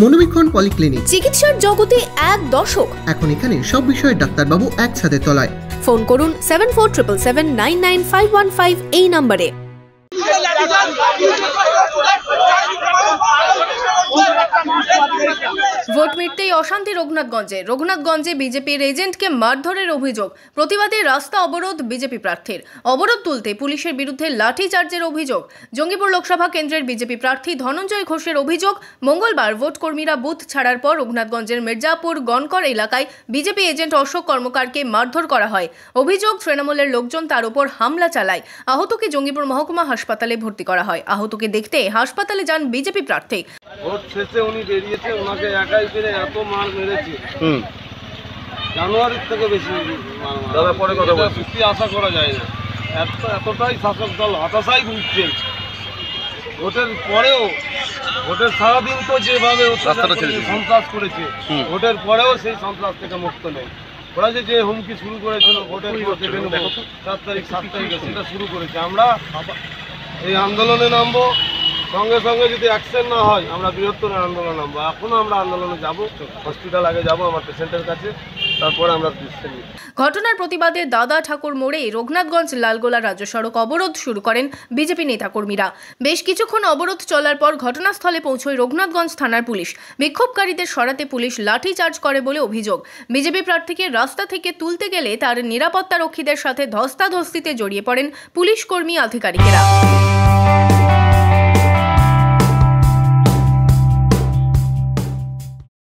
মনোবীক্ষণ polyclinic, চিকিৎসার জগতে এক দশক। এখন এখানে সব বিষয়ে ডাক্তারবাবু একসাথে তলায়। ফোন করুন 7477999515 এই নম্বরে। ভোট মিটতেই অশান্তি রঘুনাথগঞ্জে বিজেপির এজেন্টকে মারধরের অভিযোগ। প্রতিবাদে রাস্তা অবরোধ বিজেপি প্রার্থীর। অবরোধ তুলতে পুলিশের বিরুদ্ধে লাঠিচার্জের অভিযোগ। জঙ্গিপুর লোকসভা কেন্দ্রের বিজেপি প্রার্থী ধনঞ্জয় ঘোষের অভিযোগ, মঙ্গলবার ভোট কর্মীরা বুথ ছাড়ার পর রঘুনাথগঞ্জের মির্জাপুর গনকর এলাকায় বিজেপি এজেন্ট অশোক কর্মকারকে মারধর করা হয়। অভিযোগ, তৃণমূলের লোকজন তার উপর হামলা চালায়। আহতকে জঙ্গিপুর মহকুমা হাসপাতালে ভর্তি করা হয়। আহতকে দেখতে হাসপাতালে যান বিজেপি প্রার্থী। ভোট শেষে উনি বেরিয়েছে, ওনাকে একাই পেরে এত মার মেরেছে, জানুয়ারির থেকে বেশি দাদা পরে কথা সত্যি আশা করা যায় না। এতটাই শাসক দল হতাশাই ভুগছে। ভোটের পরেও, ভোটের সারাদিন তো যেভাবে সন্ত্রাস করেছে, ভোটের পরেও সেই সন্ত্রাস থেকে মুক্ত নেই। ওরা যে হুমকি শুরু করেছিল ভোটের 4 তারিখ 7 তারিখে, সেটা শুরু করেছে। আমরা এই আন্দোলনে নামবো, সঙ্গে সঙ্গে যদি অ্যাকশন না হয় আমরা বৃহত্তর আন্দোলন নামবো। এখনও আমরা আন্দোলনে যাব, হসপিটাল আগে যাব আমার পেশেন্টের কাছে, তারপরে আমরা ডিসিশন নিব। ঘটনার প্রতিবাদে দাদা ঠাকুর মোড়ে রঘুনাথগঞ্জ লালগোলা রাজ্য সড়ক অবরোধ শুরু করেন বিজেপি নেতাকর্মীরা। বেশ কিছুক্ষণ অবরোধ চলার পর ঘটনাস্থলে পৌঁছয় রঘুনাথগঞ্জ থানার পুলিশ। বিক্ষোভকারীদের সরাতে পুলিশ লাঠিচার্জ করে বলে অভিযোগ। বিজেপি প্রার্থীকে রাস্তা থেকে তুলতে গেলে তার নিরাপত্তা রক্ষীদের সাথে ধস্তাধস্তিতে জড়িয়ে পড়েন পুলিশ কর্মী আধিকারিকেরা।